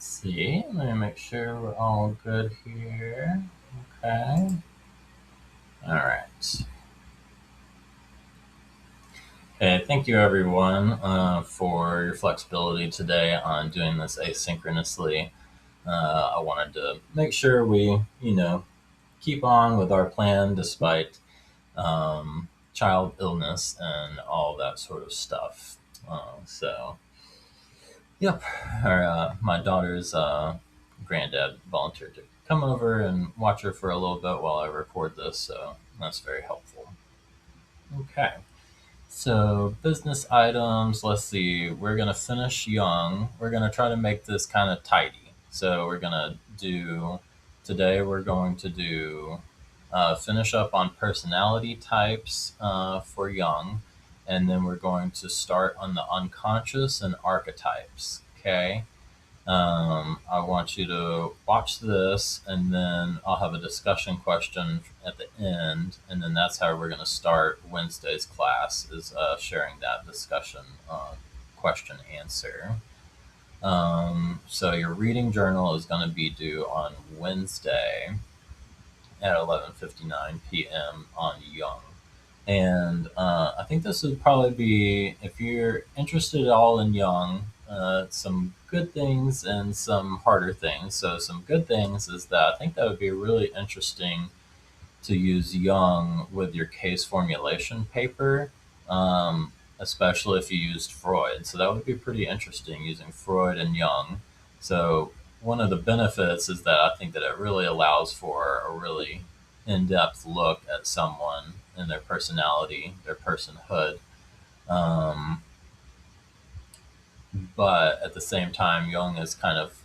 see. Let me make sure we're all good here. Okay. All right. Okay, thank you everyone for your flexibility today on doing this asynchronously. I wanted to make sure we, keep on with our plan despite child illness and all that sort of stuff. So, yep, my daughter's granddad volunteered to come over and watch her for a little bit while I record this, so that's very helpful. Okay, so business items, let's see, we're going to finish Young. We're going to try to make this kind of tidy. So we're going to do, today we're going to do, finish up on personality types for Young, and then we're going to start on the unconscious and archetypes, okay? I want you to watch this, and then I'll have a discussion question at the end, and then that's how we're going to start Wednesday's class, is sharing that discussion question answer. So your reading journal is going to be due on Wednesday at 11:59 p.m. on Young. And I think this would probably be, if you're interested at all in Jung, some good things and some harder things. So some good things is that I think that would be really interesting to use Jung with your case formulation paper, especially if you used Freud. So that would be pretty interesting using Freud and Jung. So one of the benefits is that I think that it really allows for a really in-depth look at someone and their personality, their personhood. Um, but at the same time, Jung is kind of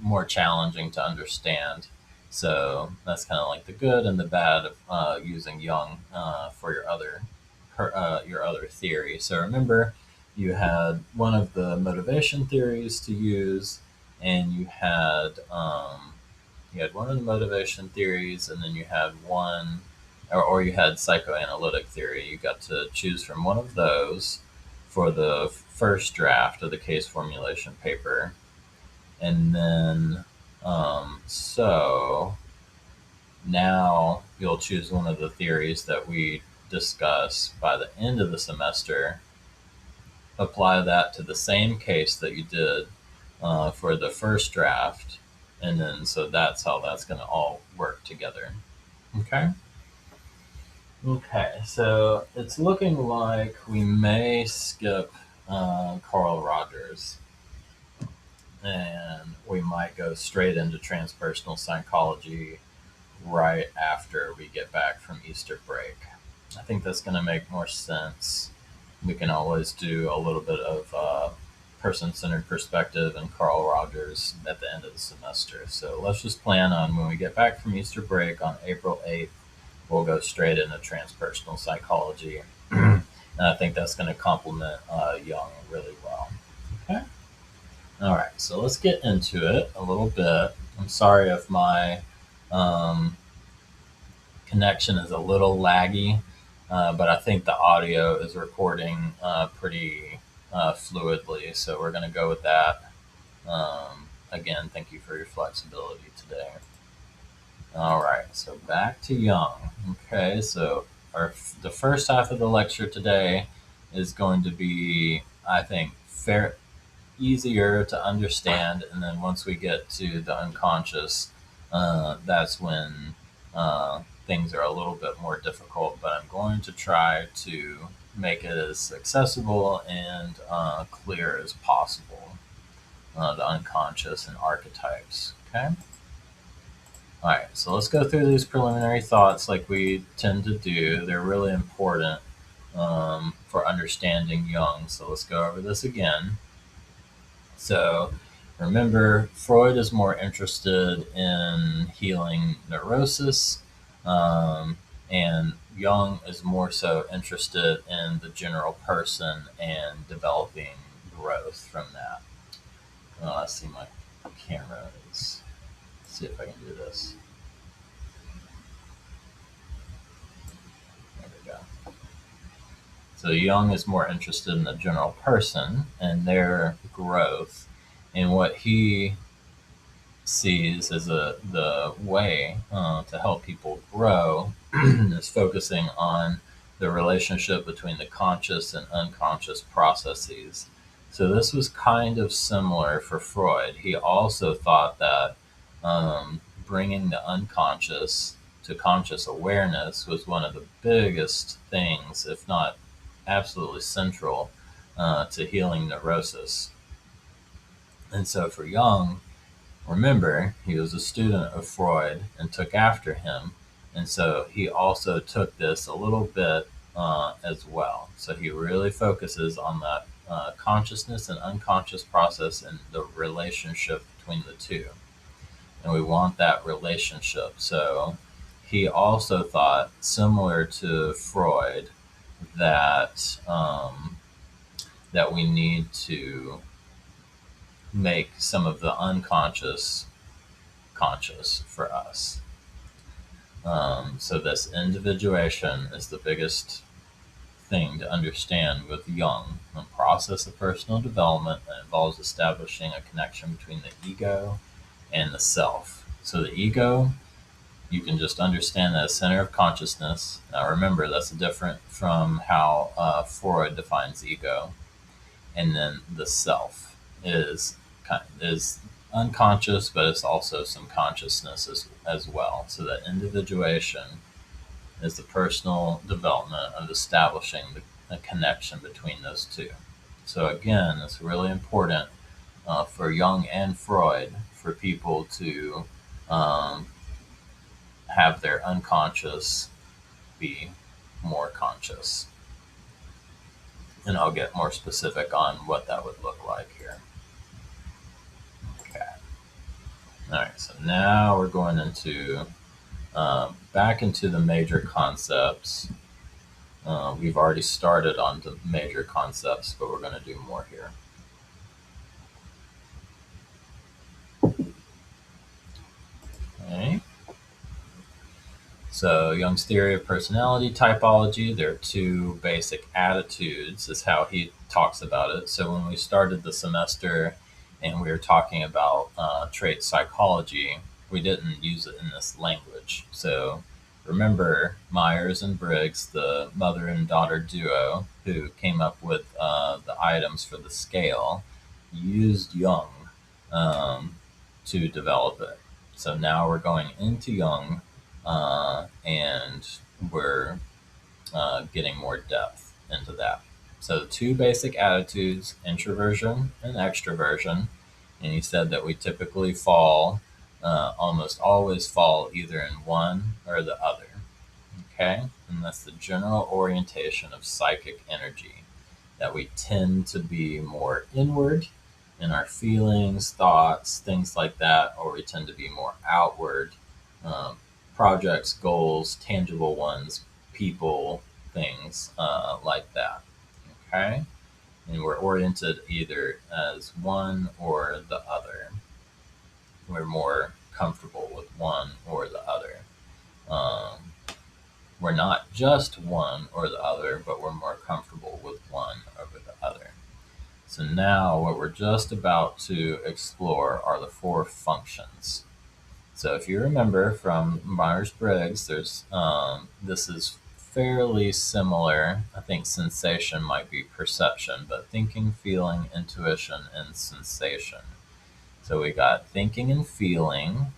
more challenging to understand. So that's kind of like the good and the bad of using Jung for your other theory. So remember, you had one of the motivation theories to use, and you had one of the motivation theories, and then you had one, or you had psychoanalytic theory. You got to choose from one of those for the first draft of the case formulation paper. And then, so now you'll choose one of the theories that we discuss by the end of the semester, apply that to the same case that you did for the first draft, and then so that's how that's going to all work together. Okay. Okay, so it's looking like we may skip Carl Rogers, and we might go straight into transpersonal psychology right after we get back from Easter break. I think that's going to make more sense. We can always do a little bit of person-centered perspective and Carl Rogers at the end of the semester. So let's just plan on when we get back from Easter break on April 8th, we'll go straight into transpersonal psychology. And I think that's going to complement Jung really well. Okay. All right. So let's get into it a little bit. I'm sorry if my um, connection is a little laggy, but I think the audio is recording pretty fluidly. So we're going to go with that. Again, thank you for your flexibility today. All right, so back to Young. Okay, so the first half of the lecture today is going to be, I think, easier to understand, and then once we get to the unconscious, that's when things are a little bit more difficult. But I'm going to try to make it as accessible and clear as possible. The unconscious and archetypes. Okay. All right, so let's go through these preliminary thoughts like we tend to do. They're really important for understanding Jung. So let's go over this again. So remember, Freud is more interested in healing neurosis, and Jung is more so interested in the general person and developing growth from that. I see my camera is. Let's see if I can do this. There we go. So Jung is more interested in the general person and their growth, And what he sees as the way to help people grow is focusing on the relationship between the conscious and unconscious processes. So this was kind of similar for Freud. He also thought that bringing the unconscious to conscious awareness was one of the biggest things, if not absolutely central, to healing neurosis. And so for Jung, remember, he was a student of Freud and took after him. And so he also took this a little bit as well. So he really focuses on that consciousness and unconscious process and the relationship between the two. And we want that relationship. So he also thought, similar to Freud, that that we need to make some of the unconscious conscious for us. So this individuation is the biggest thing to understand with Jung. The process of personal development that involves establishing a connection between the ego and the self. So the ego, you can just understand that as center of consciousness. Now remember, that's different from how Freud defines ego. And then the self is unconscious, but it's also some consciousness as well. So that individuation is the personal development of establishing the connection between those two. So again, it's really important for Jung and Freud for people to um, have their unconscious be more conscious. And I'll get more specific on what that would look like here. Okay. All right, so now we're going into back into the major concepts. We've already started on the major concepts, but we're going to do more here. Okay. So Jung's theory of personality typology, there are two basic attitudes, is how he talks about it. So when we started the semester and we were talking about trait psychology, we didn't use it in this language. So remember Myers and Briggs, the mother and daughter duo who came up with the items for the scale, used Jung to develop it. So now we're going into Jung and we're getting more depth into that. So, two basic attitudes, introversion and extroversion. And he said that we typically fall, almost always fall either in one or the other. Okay? And that's the general orientation of psychic energy, that we tend to be more inward in our feelings, thoughts, things like that, or we tend to be more outward, um, projects, goals, tangible ones, people, things like that. Okay? And we're oriented either as one or the other. We're more comfortable with one or the other. Um, we're not just one or the other, but we're more comfortable with one over the other. So now what we're just about to explore are the four functions. So if you remember from Myers-Briggs, this is fairly similar. I think sensation might be perception, but thinking, feeling, intuition, and sensation. So we got thinking and feeling,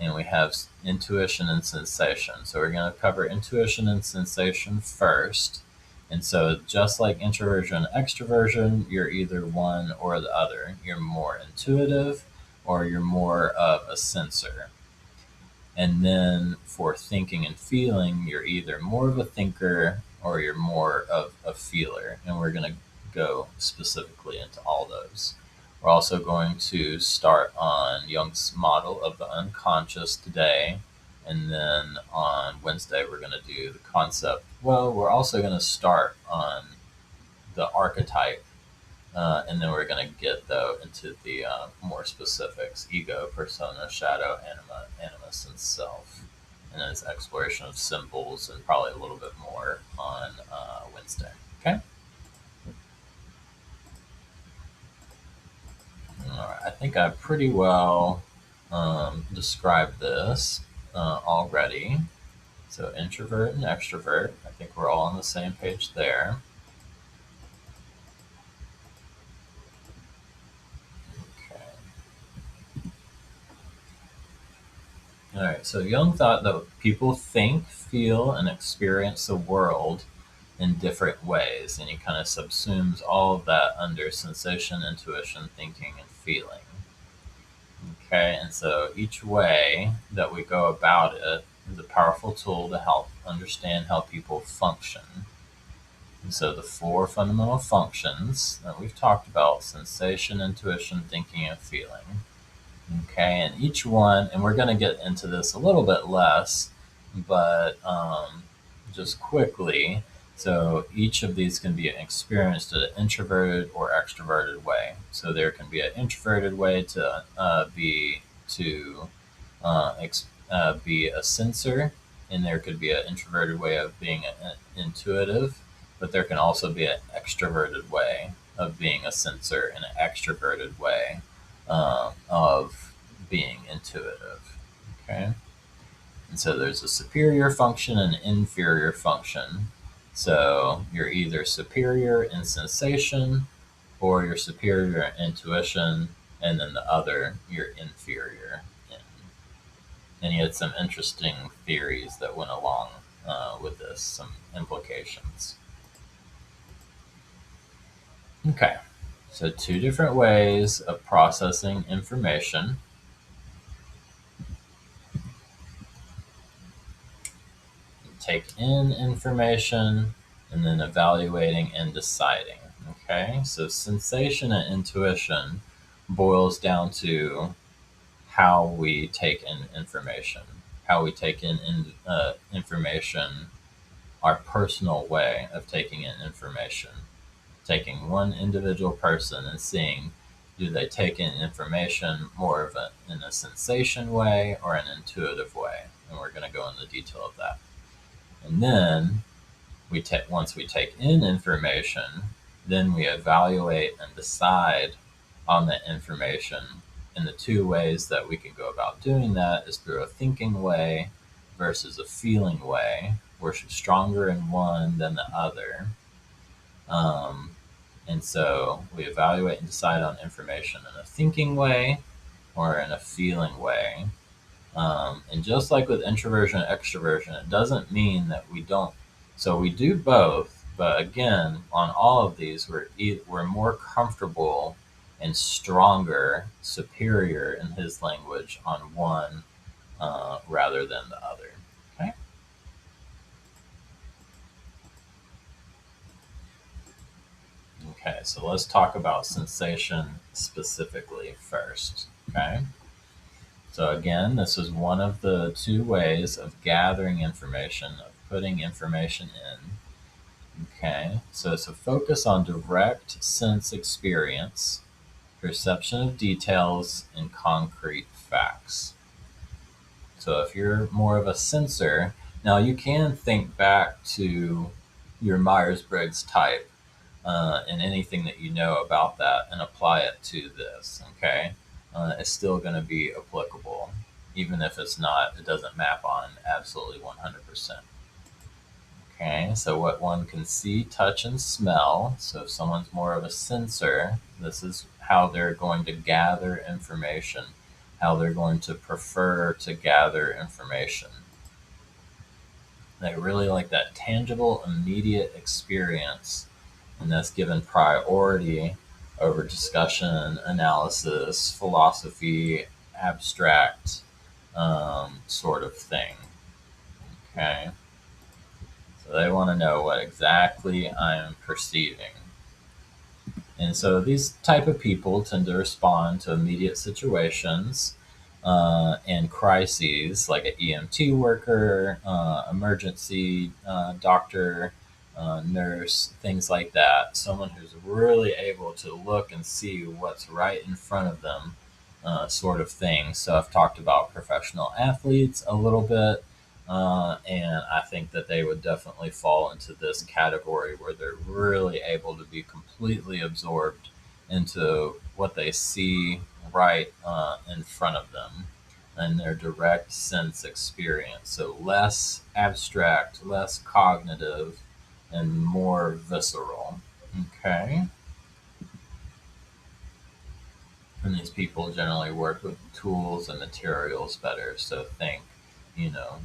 and we have intuition and sensation. So we're going to cover intuition and sensation first. And so just like introversion and extroversion, you're either one or the other. You're more intuitive or you're more of a sensor. And then for thinking and feeling, you're either more of a thinker or you're more of a feeler. And we're going to go specifically into all those. We're also going to start on Jung's model of the unconscious today. And then on Wednesday, we're going to do the concept. Well, we're also going to start on the archetype. And then we're going to get, though, into the more specifics: ego, persona, shadow, anima, animus, and self. And then it's exploration of symbols and probably a little bit more on Wednesday. Okay? think I pretty well described this already. So introvert and extrovert, I think we're all on the same page there. Okay. All right, so Jung thought that people think, feel, and experience the world in different ways, and he kind of subsumes all of that under sensation, intuition, thinking, and feeling. Okay, and so each way that we go about it is a powerful tool to help understand how people function. And so the four fundamental functions that we've talked about: sensation, intuition, thinking, and feeling. Okay, and each one, and we're going to get into this a little bit less, but just quickly. So each of these can be experienced in an introverted or extroverted way. So there can be an introverted way to be a sensor, and there could be an introverted way of being intuitive, but there can also be an extroverted way of being a sensor and an extroverted way of being intuitive. Okay. And so there's a superior function and inferior function. So you're either superior in sensation or you're superior in intuition, and then the other you're inferior in. And he had some interesting theories that went along with this, some implications. Okay, so two different ways of processing information. Take in information and then evaluating and deciding. Okay, so sensation and intuition boils down to how we take in information, how we take in information, our personal way of taking in information, taking one individual person and seeing, do they take in information more of in a sensation way or an intuitive way? And we're going to go into detail of that. And then once we take in information, then we evaluate and decide on that information. And the two ways that we can go about doing that is through a thinking way versus a feeling way. We're stronger in one than the other. And so we evaluate and decide on information in a thinking way or in a feeling way. And just like with introversion and extroversion, it doesn't mean that we don't. So we do both, but again, on all of these, we're more comfortable and stronger, superior in his language on one rather than the other. Okay. Okay. So let's talk about sensation specifically first. Okay. So again, this is one of the two ways of gathering information, of putting information in. Okay, so it's a focus on direct sense experience, perception of details, and concrete facts. So if you're more of a sensor, now you can think back to your Myers-Briggs type and anything that you know about that and apply it to this, okay? It's still going to be applicable, even if it's not, it doesn't map on absolutely 100%. Okay, so what one can see, touch, and smell. So if someone's more of a sensor, this is how they're going to gather information, how they're going to prefer to gather information. They really like that tangible, immediate experience, and that's given priority over discussion, analysis, philosophy, abstract sort of thing. Okay. So they want to know what exactly I'm perceiving. And so these type of people tend to respond to immediate situations and crises, like an EMT worker, emergency doctor, nurse, things like that. Someone who's really able to look and see what's right in front of them, sort of thing. So I've talked about professional athletes a little bit. And I think that they would definitely fall into this category where they're really able to be completely absorbed into what they see right in front of them and their direct sense experience. So less abstract, less cognitive, and more visceral. Okay. And these people generally work with tools and materials better. So think, you know,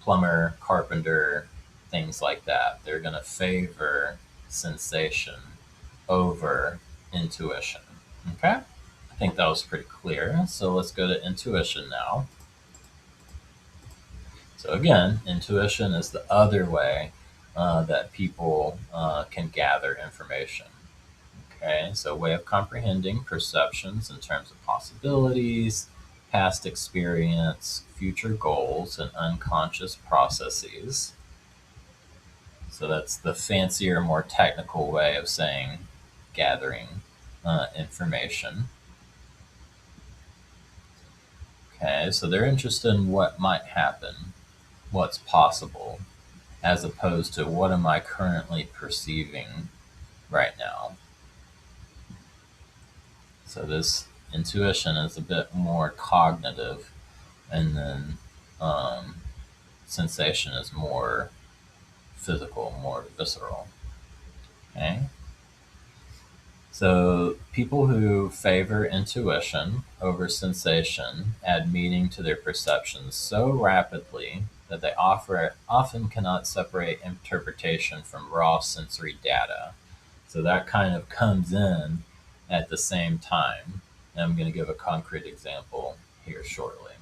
plumber, carpenter, things like that. They're going to favor sensation over intuition. Okay? I think that was pretty clear. So let's go to intuition now. So again, intuition is the other way that people can gather information. Okay, so way of comprehending perceptions in terms of possibilities, past experience, future goals, and unconscious processes. So that's the fancier, more technical way of saying gathering information. Okay, so they're interested in what might happen, what's possible, as opposed to what am I currently perceiving right now. So this intuition is a bit more cognitive, and then sensation is more physical, more visceral. Okay. So people who favor intuition over sensation add meaning to their perceptions so rapidly that they often cannot separate interpretation from raw sensory data. So that kind of comes in at the same time. And I'm going to give a concrete example here shortly.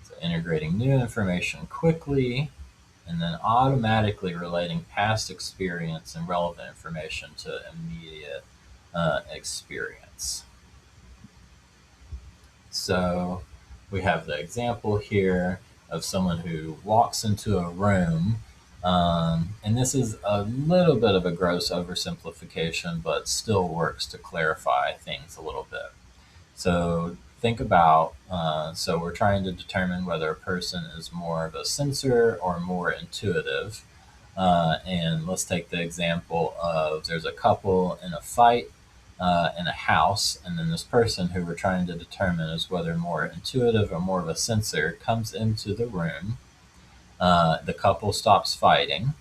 So integrating new information quickly and then automatically relating past experience and relevant information to immediate experience. So we have the example here of someone who walks into a room, and this is a little bit of a gross oversimplification, but still works to clarify things a little bit. So think about, so we're trying to determine whether a person is more of a sensor or more intuitive. And let's take the example of there's a couple in a fight in a house, and then this person who we're trying to determine is whether more intuitive or more of a sensor comes into the room. The couple stops fighting,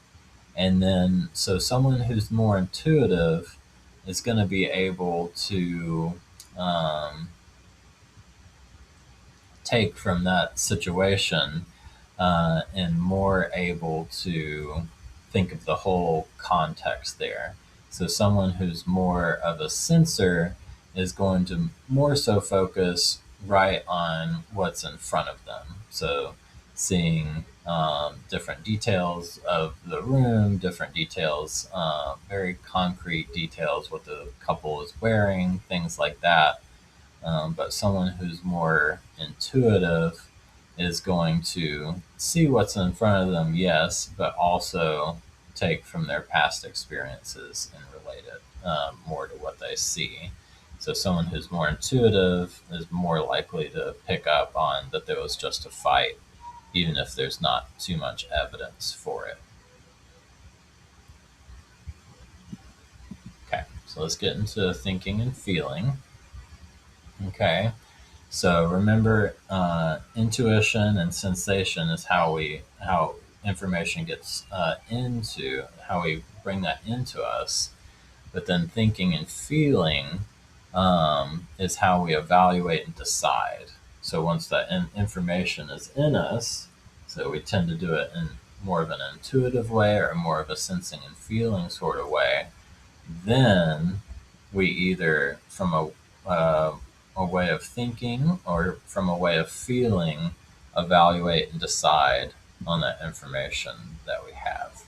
and then so someone who's more intuitive is going to be able to take from that situation and more able to think of the whole context there. So someone who's more of a sensor is going to more so focus right on what's in front of them. So seeing different details of the room, different details, very concrete details, what the couple is wearing, things like that. But someone who's more intuitive is going to see what's in front of them, yes, but also take from their past experiences and relate it more to what they see. So someone who's more intuitive is more likely to pick up on that there was just a fight, even if there's not too much evidence for it. Okay, so let's get into thinking and feeling. Okay, so remember, intuition and sensation is how information gets into how we bring that into us. But then thinking and feeling is how we evaluate and decide. So once that information is in us, so we tend to do it in more of an intuitive way or more of a sensing and feeling sort of way. Then we either from a way of thinking or from a way of feeling, evaluate and decide on that information that we have.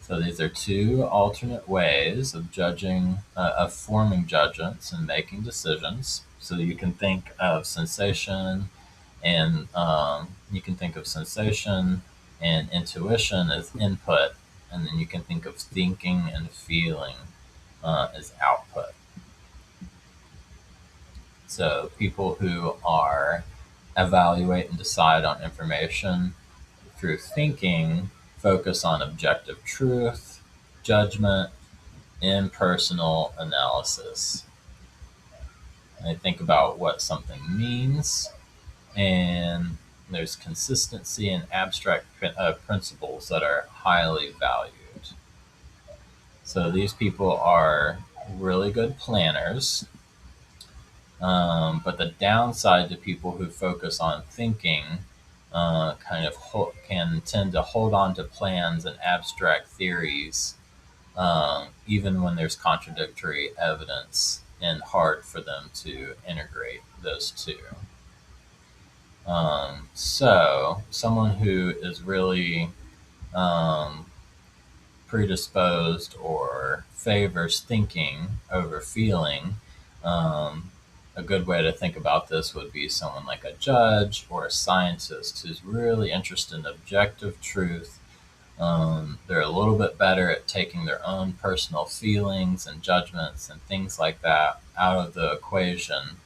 So these are two alternate ways of judging, of forming judgments and making decisions. So you can think of sensation and intuition as input, and then you can think of thinking and feeling as output. So people who are evaluate and decide on information through thinking focus on objective truth, judgment, impersonal analysis. They think about what something means, and there's consistency and abstract principles that are highly valued. So these people are really good planners. But the downside to people who focus on thinking can tend to hold on to plans and abstract theories, even when there's contradictory evidence, and hard for them to integrate those two. So, someone who is really um, predisposed or favors thinking over feeling, um, a good way to think about this would be someone like a judge or a scientist who's really interested in objective truth. They're a little bit better at taking their own personal feelings and judgments and things like that out of the equation,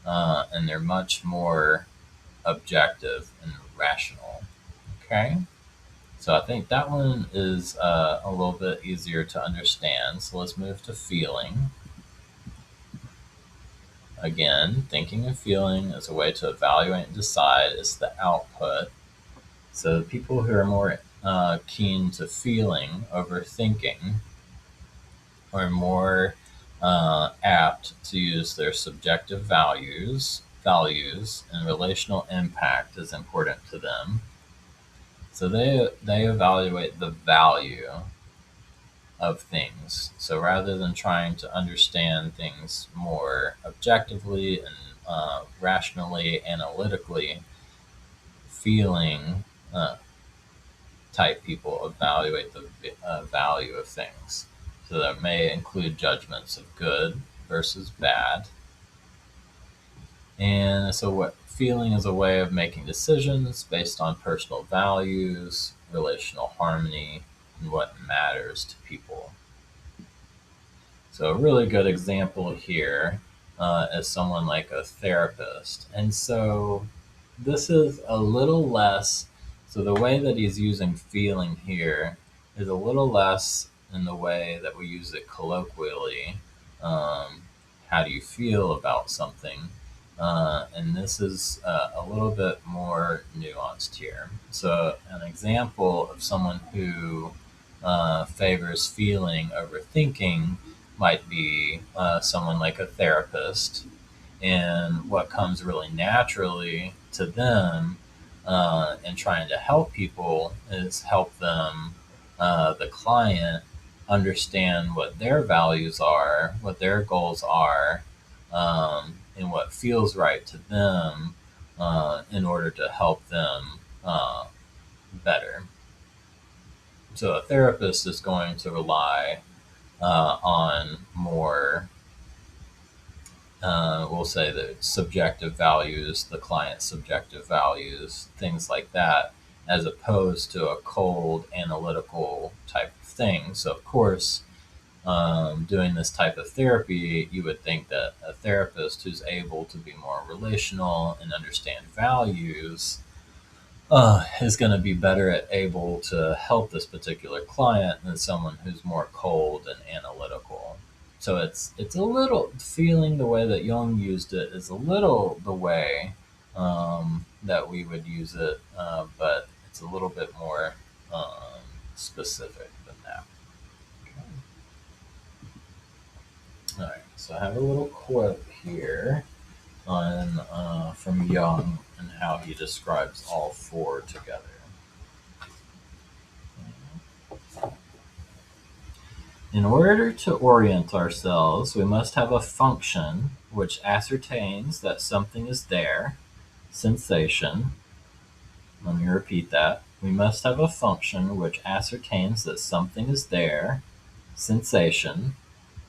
and they're much more objective and rational. Okay? So I think that one is a little bit easier to understand. So let's move to feeling. Again, thinking and feeling is a way to evaluate and decide is the output. So people who are more keen to feeling over thinking are more apt to use their subjective values, and relational impact is important to them. So they evaluate the value of things. So rather than trying to understand things more objectively and rationally, analytically, feeling uh, type people evaluate the value of things. So that may include judgments of good versus bad. And so, what feeling is a way of making decisions based on personal values, relational harmony, and what matters to people. So, a really good example here is someone like a therapist. And so, this is a little less. So, the way that he's using feeling here is a little less in the way that we use it colloquially. Um, how do you feel about something? And this is a little bit more nuanced here. So, an example of someone who favors feeling over thinking might be someone like a therapist. And what comes really naturally to them in trying to help people is help them, the client, understand what their values are, what their goals are, and what feels right to them in order to help them better. So a therapist is going to rely on more, we'll say, the subjective values, the client's subjective values, things like that, as opposed to a cold analytical type of thing. So, of course, doing this type of therapy, you would think that a therapist who's able to be more relational and understand values is going to be better at able to help this particular client than someone who's more cold and analytical. So it's a little feeling the way that Jung used it is a little the way that we would use it, but it's a little bit more specific than that. Okay. All right, so I have a little quote here on from Jung and how he describes all four together. In order to orient ourselves, we must have a function which ascertains that something is there, sensation. Let me repeat that. We must have a function which ascertains that something is there, sensation.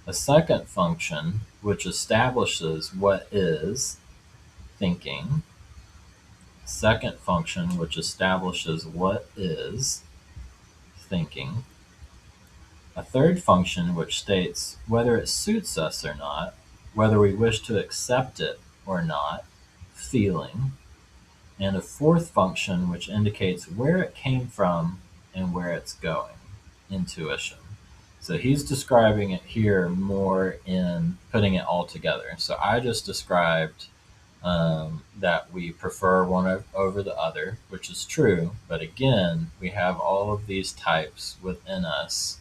A second function which establishes what is, thinking. A second function which establishes what is, thinking. A third function which states whether it suits us or not, whether we wish to accept it or not, feeling. And a fourth function which indicates where it came from and where it's going, intuition. So he's describing it here more in putting it all together. So I just described that we prefer one over the other, which is true. But again, we have all of these types within us,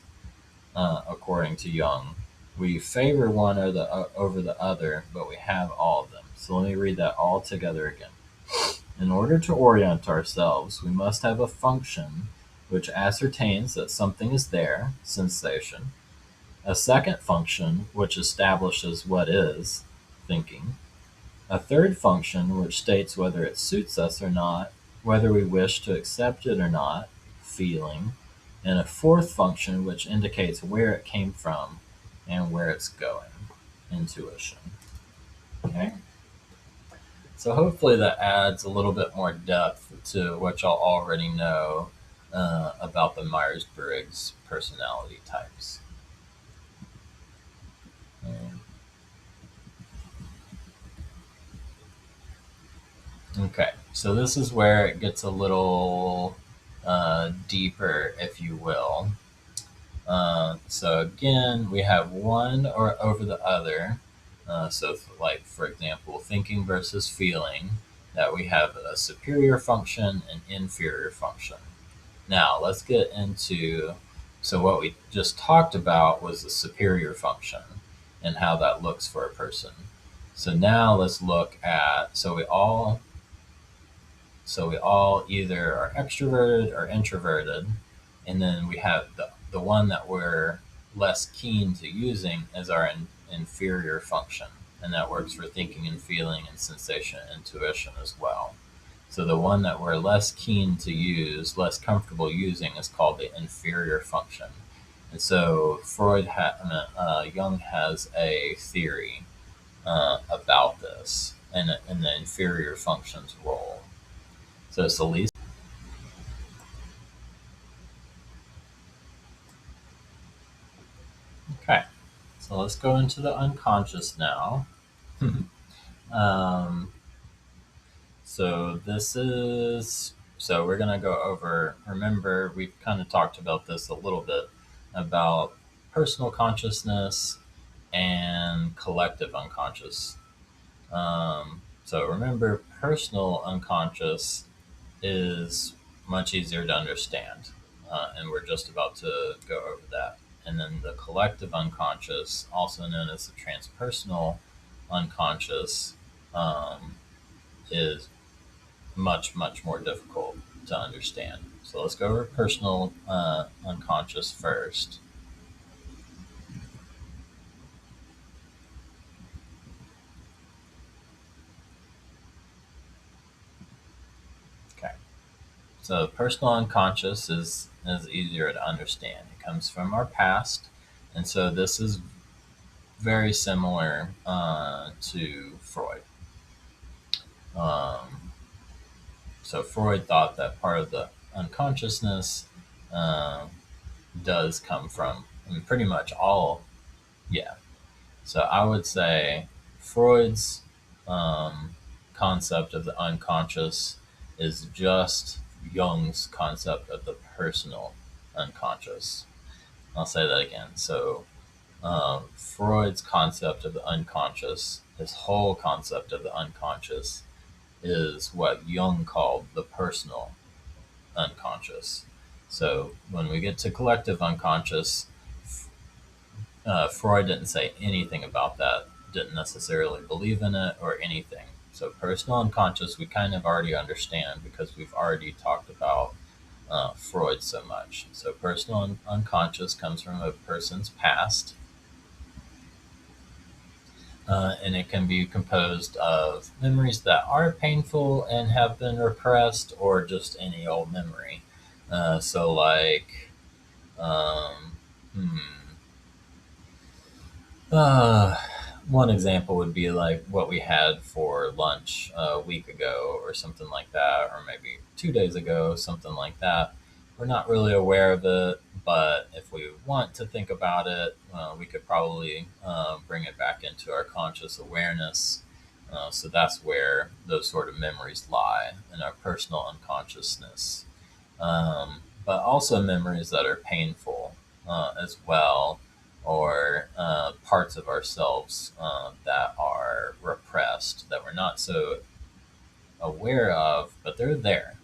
according to Jung. We favor one over the other, but we have all of them. So let me read that all together again. In order to orient ourselves, we must have a function which ascertains that something is there, sensation, a second function which establishes what is, thinking, a third function which states whether it suits us or not, whether we wish to accept it or not, feeling, and a fourth function which indicates where it came from and where it's going, intuition. Okay? So hopefully that adds a little bit more depth to what y'all already know about the Myers-Briggs personality types. Okay, so this is where it gets a little deeper, if you will. So again, we have one or over the other. So, like for example, thinking versus feeling, that we have a superior function and inferior function. Now, let's get into, so what we just talked about was the superior function and how that looks for a person. So now let's look at, so we all either are extroverted or introverted, and then we have the one that we're less keen to using as our inferior function, and that works for thinking and feeling and sensation and intuition as well. So the one that we're less keen to use, less comfortable using, is called the inferior function. And so Jung has a theory about this and the inferior function's role. So it's the least. Okay, so let's go into the unconscious now. um, so we're gonna go over. Remember, we've kind of talked about this a little bit about personal consciousness and collective unconscious. So remember, personal unconscious is much easier to understand, and we're just about to go over that. And then the collective unconscious, also known as the transpersonal unconscious, um, is much, much more difficult to understand. So let's go over personal unconscious first. Okay. So personal unconscious is easier to understand. It comes from our past, and so this is very similar to Freud. Um, so Freud thought that part of the unconsciousness uh, does come from, I mean, pretty much all. Yeah. So I would say Freud's um, concept of the unconscious is just Jung's concept of the personal unconscious. I'll say that again. So Freud's concept of the unconscious, his whole concept of the unconscious, is what Jung called the personal unconscious. So when we get to collective unconscious, Freud didn't say anything about that, didn't necessarily believe in it or anything. So personal unconscious, we kind of already understand because we've already talked about Freud so much. So personal unconscious comes from a person's past, and it can be composed of memories that are painful and have been repressed, or just any old memory. So, like, um, hmm, uh, one example would be like what we had for lunch a week ago, or something like that, or maybe 2 days ago, something like that. We're not really aware of it, but if we want to think about it, we could probably bring it back into our conscious awareness. So that's where those sort of memories lie in our personal unconsciousness. But also memories that are painful. as well, or parts of ourselves that are repressed, that we're not so aware of, but they're there.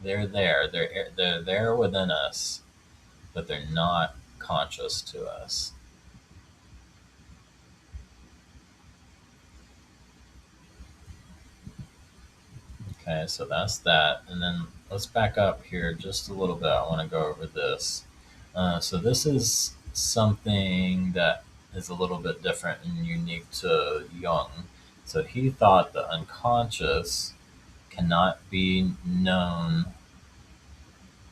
They're there. They're there within us, but they're not conscious to us. Okay, so that's that. And then let's back up here just a little bit. I want to go over this. So this is something that is a little bit different and unique to Jung. So he thought the unconscious cannot be known,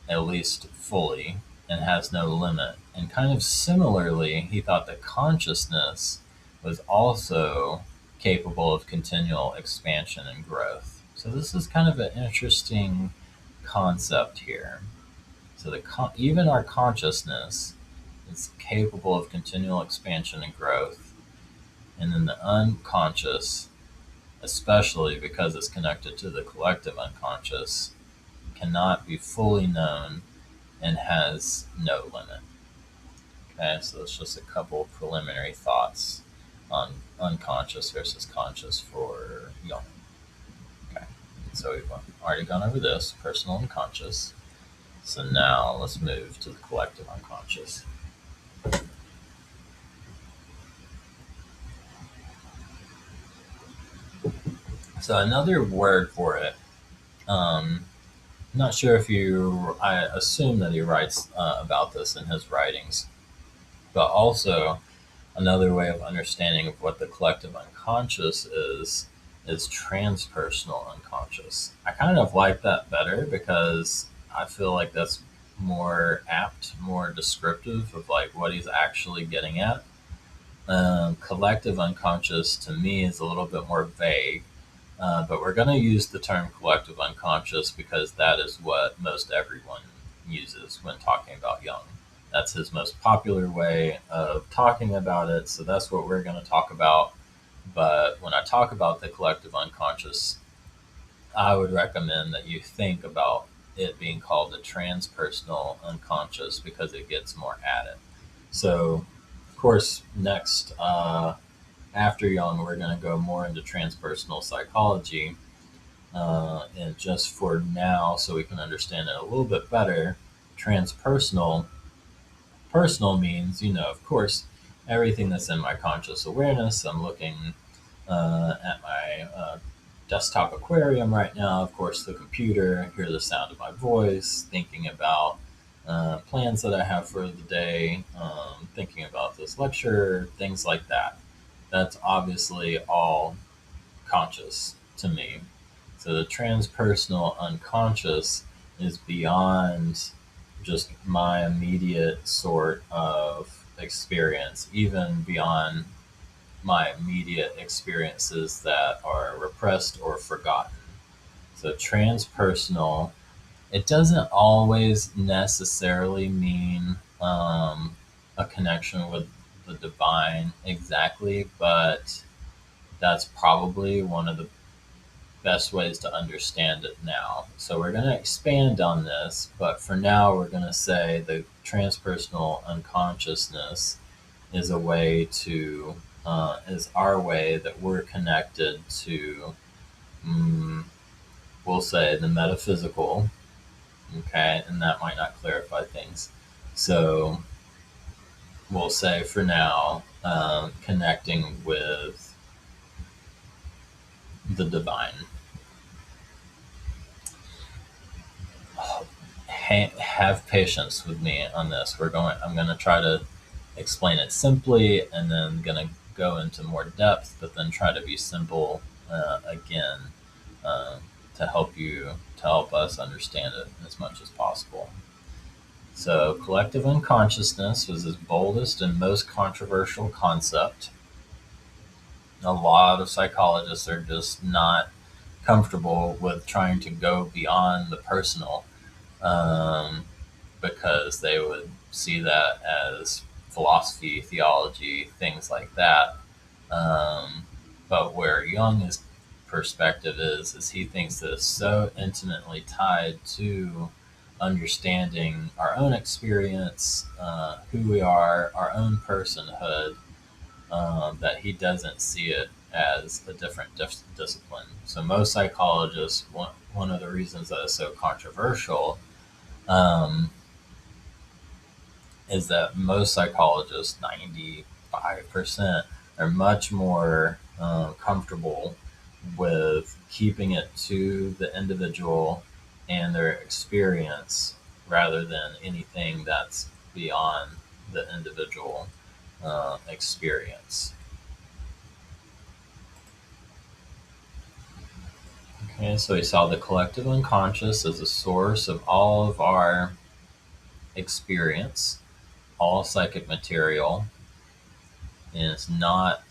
at least fully, and has no limit. And kind of similarly, he thought that consciousness was also capable of continual expansion and growth. So this is kind of an interesting concept here. So even our consciousness is capable of continual expansion and growth, and then the unconscious, especially because it's connected to the collective unconscious, cannot be fully known and has no limit. Okay, so that's just a couple of preliminary thoughts on unconscious versus conscious for Jung. Okay, so we've already gone over this, personal and conscious. So now let's move to the collective unconscious. So another word for it, not sure if I assume that he writes about this in his writings, but also another way of understanding of what the collective unconscious is transpersonal unconscious. I kind of like that better because I feel like that's more apt, more descriptive of like what he's actually getting at. Collective unconscious to me is a little bit more vague, but we're going to use the term collective unconscious because that is what most everyone uses when talking about Jung. That's his most popular way of talking about it, so that's what we're going to talk about. But when I talk about the collective unconscious, I would recommend that you think about it being called the transpersonal unconscious because it gets more at it. So, of course, next, after Jung, we're going to go more into transpersonal psychology. And just for now, so we can understand it a little bit better, transpersonal, personal means, of course, everything that's in my conscious awareness. I'm looking at my desktop aquarium right now, of course, the computer, hear the sound of my voice, thinking about plans that I have for the day, thinking about this lecture, things like that. That's obviously all conscious to me. So the transpersonal unconscious is beyond just my immediate sort of experience, even beyond my immediate experiences that are repressed or forgotten. So transpersonal, it doesn't always necessarily mean a connection with the divine exactly, but that's probably one of the best ways to understand it now. So we're going to expand on this, but for now, we're going to say the transpersonal unconsciousness is a way to, is our way that we're connected to, we'll say, the metaphysical. Okay, and that might not clarify things. So we'll say for now, connecting with the divine. Have patience with me on this. I'm going to try to explain it simply and then going to go into more depth, but then try to be simple again to help us understand it as much as possible. So collective unconsciousness was his boldest and most controversial concept. A lot of psychologists are just not comfortable with trying to go beyond the personal, because they would see that as philosophy, theology, things like that. But where Jung's perspective is he thinks that it's so intimately tied to understanding our own experience, who we are, our own personhood, that he doesn't see it as a different discipline. So most psychologists, one of the reasons that is so controversial, um, is that most psychologists, 95%, are much more comfortable with keeping it to the individual and their experience rather than anything that's beyond the individual experience. Okay, so we saw the collective unconscious as a source of all of our experience, all psychic material, and it's not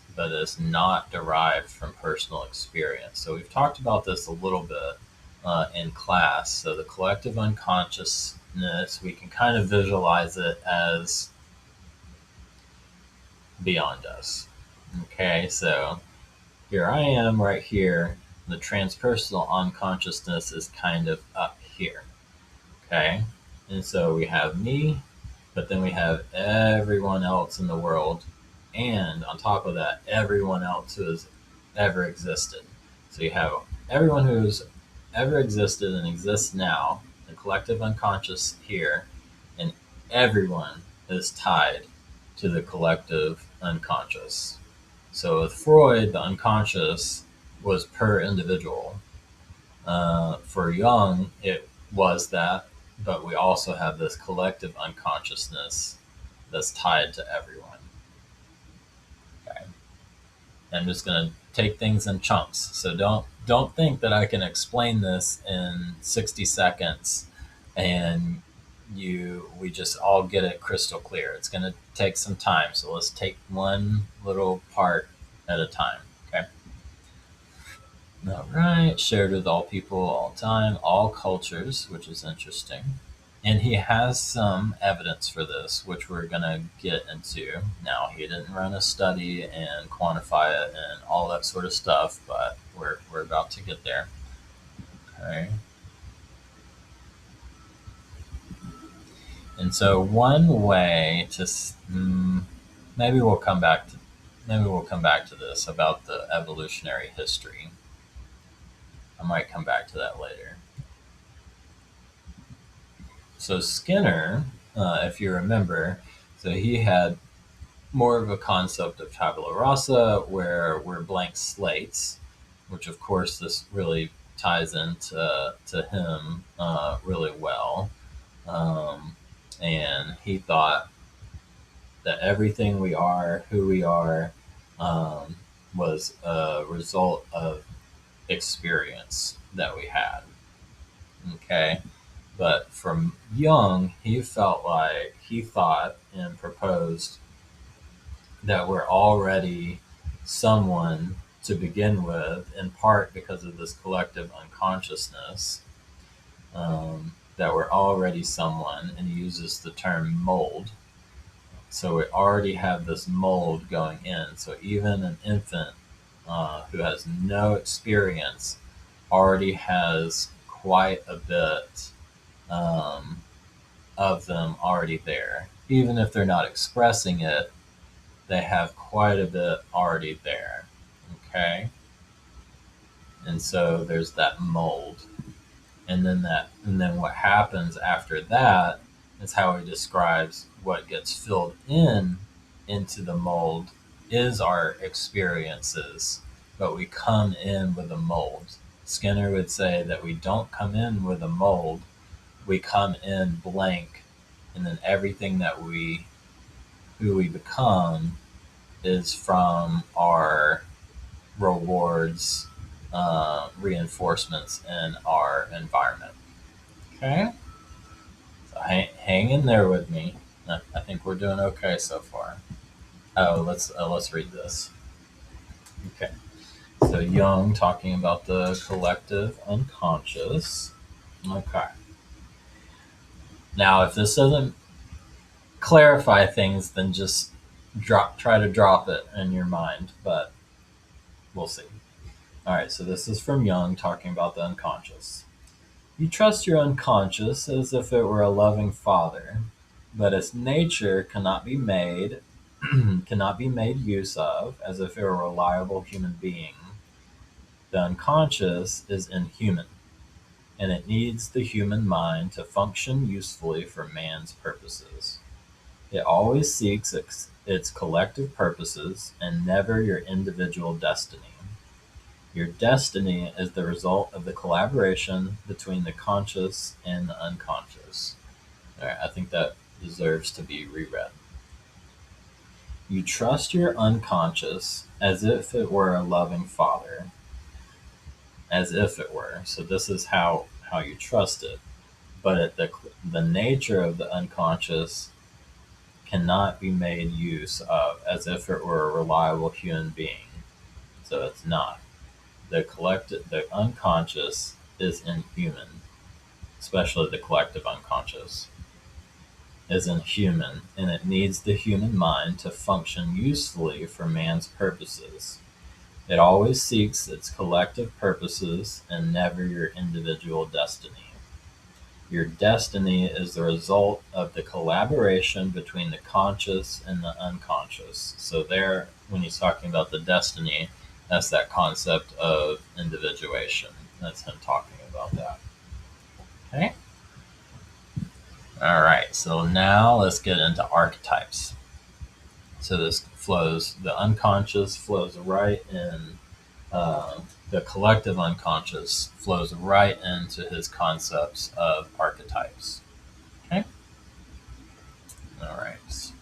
derived from personal experience. So we've talked about this a little bit in class. So the collective unconsciousness, we can kind of visualize it as beyond us. Okay, so here I am right here. The transpersonal unconsciousness is kind of up here. Okay, and so we have me, but then we have everyone else in the world, and on top of that, everyone else who has ever existed. So you have everyone who's ever existed and exists now, the collective unconscious here, and everyone is tied to the collective unconscious. So with Freud, the unconscious was per individual. For Jung, it was that, but we also have this collective unconsciousness that's tied to everyone. Okay, I'm just gonna take things in chunks, so don't think that I can explain this in 60 seconds and we just all get it crystal clear. It's gonna take some time, so let's take one little part at a time. Okay. All right, shared with all people, all time, all cultures, which is interesting. And he has some evidence for this, which we're going to get into. Now, he didn't run a study and quantify it and all that sort of stuff, but we're about to get there. Okay. And so one way to maybe we'll come back to this about the evolutionary history. I might come back to that later. So Skinner, if you remember, so he had more of a concept of tabula rasa, where we're blank slates, which of course this really ties into to him really well. And he thought that everything we are, who we are, was a result of experience that we had. Okay. But from Jung, he thought and proposed that we're already someone to begin with, in part because of this collective unconsciousness, that we're already someone, and he uses the term mold. So we already have this mold going in. So even an infant who has no experience already has quite a bit of them already there. Even if they're not expressing it, they have quite a bit already there. Okay? And so there's that mold. And then what happens after that is how he describes what gets filled in into the mold is our experiences, but we come in with a mold. Skinner would say that we don't come in with a mold, we come in blank, and then everything who we become is from our rewards, reinforcements in our environment. Okay, so hang in there with me. I think we're doing okay so far. Oh, let's read this. Okay, so Jung talking about the collective unconscious. Okay. Now, if this doesn't clarify things, then just try to drop it in your mind, but we'll see. All right, so this is from Jung talking about the unconscious. You trust your unconscious as if it were a loving father, but its nature cannot be made cannot be made use of as if it were a reliable human being. The unconscious is inhuman, and it needs the human mind to function usefully for man's purposes. It always seeks its collective purposes and never your individual destiny. Your destiny is the result of the collaboration between the conscious and the unconscious. All right, I think that deserves to be reread. You trust your unconscious as if it were a loving father, as if it were. So this is how you trust it. But the nature of the unconscious cannot be made use of as if it were a reliable human being. So it's not. The unconscious is inhuman, especially the collective unconscious is inhuman, and it needs the human mind to function usefully for man's purposes. It always seeks its collective purposes and never your individual destiny. Your destiny is the result of the collaboration between the conscious and the unconscious. So there, when he's talking about the destiny, that's that concept of individuation. That's him talking about that. Okay. All right. So now let's get into archetypes. So this flows, the unconscious flows right in, the collective unconscious flows right into his concepts of archetypes. Okay. All right.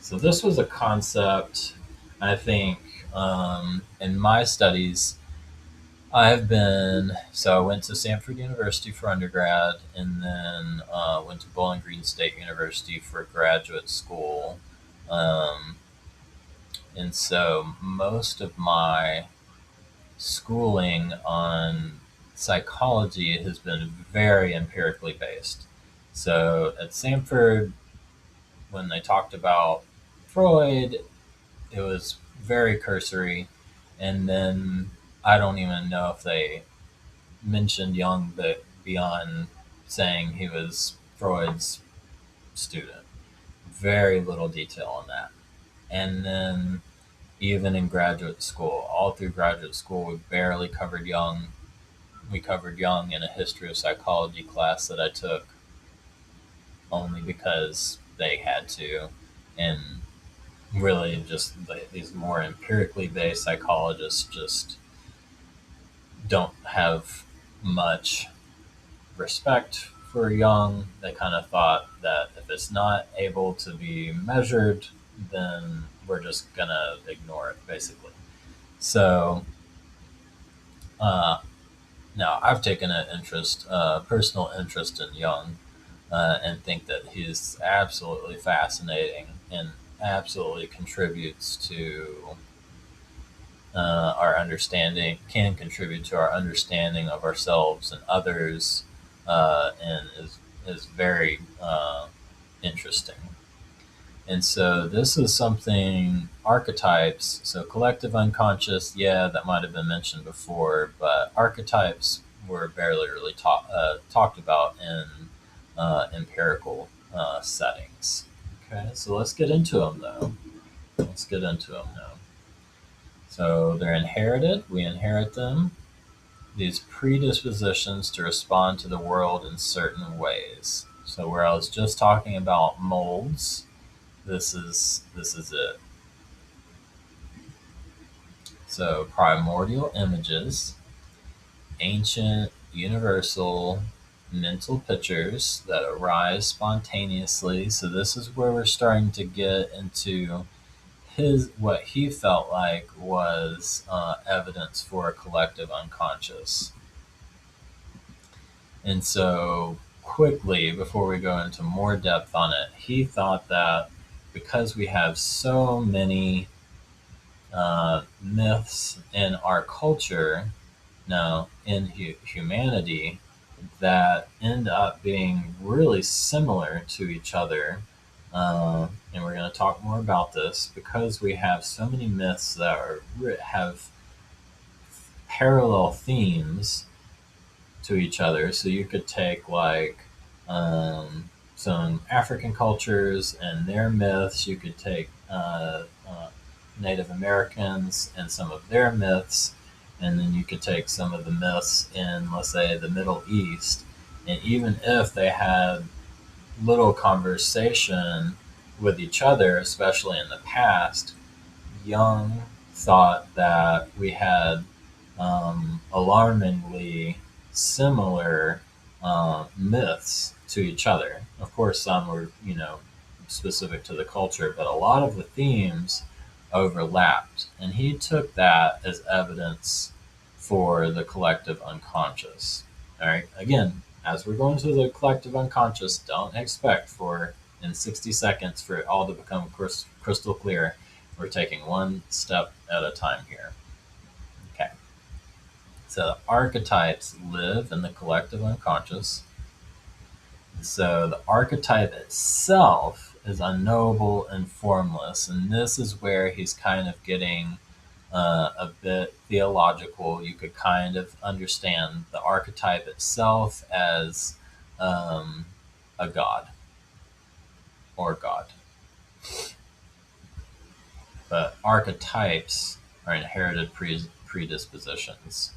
So this was a concept, I think, in my studies. I went to Stanford University for undergrad, and then went to Bowling Green State University for graduate school. Um, and so most of my schooling on psychology has been very empirically based. So at Stanford, when they talked about Freud, it was very cursory. And then I don't even know if they mentioned Jung, but beyond saying he was Freud's student. Very little detail on that. And then even in graduate school, all through graduate school, we barely covered Jung. We covered Jung in a history of psychology class that I took only because they had to. And really, just these more empirically based psychologists just don't have much respect for Jung. They kind of thought that if it's not able to be measured, then we're just gonna ignore it, basically. So now I've taken an interest, personal interest in Jung, and think that he's absolutely fascinating and absolutely contributes to our understanding, can contribute to our understanding of ourselves and others, and is very interesting. And so this is something, archetypes, so collective unconscious, yeah, that might have been mentioned before, but archetypes were barely really talked about in empirical settings. Okay, so let's get into them though. Let's get into them now. So they're inherited, we inherit them, these predispositions to respond to the world in certain ways. So where I was just talking about molds, this is it. So primordial images, ancient, universal mental pictures that arise spontaneously. So this is where we're starting to get into what he felt like was evidence for a collective unconscious. And so quickly, before we go into more depth on it, he thought that because we have so many myths in our culture now, in humanity, that end up being really similar to each other. And we're going to talk more about this because we have so many myths that have parallel themes to each other. So you could take like some African cultures and their myths. You could take Native Americans and some of their myths, and then you could take some of the myths in, let's say, the Middle East. And even if they had little conversation with each other, especially in the past, Jung thought that we had alarmingly similar myths to each other. Of course, some were, specific to the culture, but a lot of the themes overlapped. And he took that as evidence for the collective unconscious. All right. Again, as we're going to the collective unconscious, don't expect for in 60 seconds for it all to become crystal clear. We're taking one step at a time here. Okay. So archetypes live in the collective unconscious. So the archetype itself is unknowable and formless, and this is where he's kind of getting a bit theological. You could kind of understand the archetype itself as a god or God. But archetypes are inherited predispositions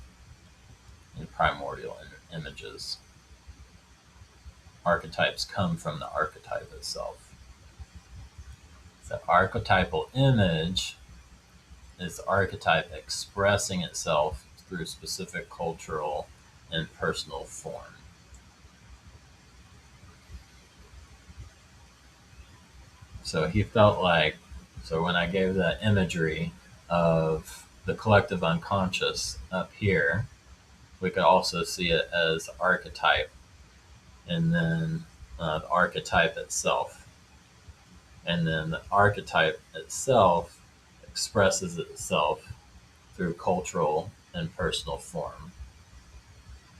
in primordial images. Archetypes come from the archetype itself. The archetypal image is the archetype expressing itself through specific cultural and personal form. So he felt like, so when I gave that imagery of the collective unconscious up here, we could also see it as archetype, and then the archetype itself. And then the archetype itself expresses itself through cultural and personal form.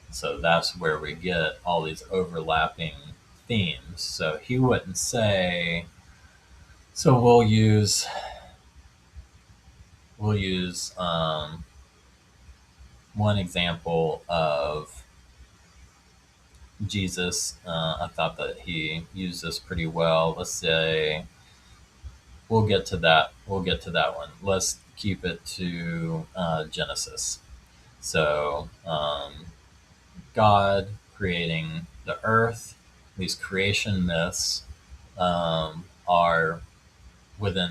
So that's where we get all these overlapping themes. So he wouldn't say, so we'll use one example of Jesus. I thought that he used this pretty well. Let's say we'll get to that. We'll get to that one. Let's keep it to Genesis. So God creating the earth. These creation myths are within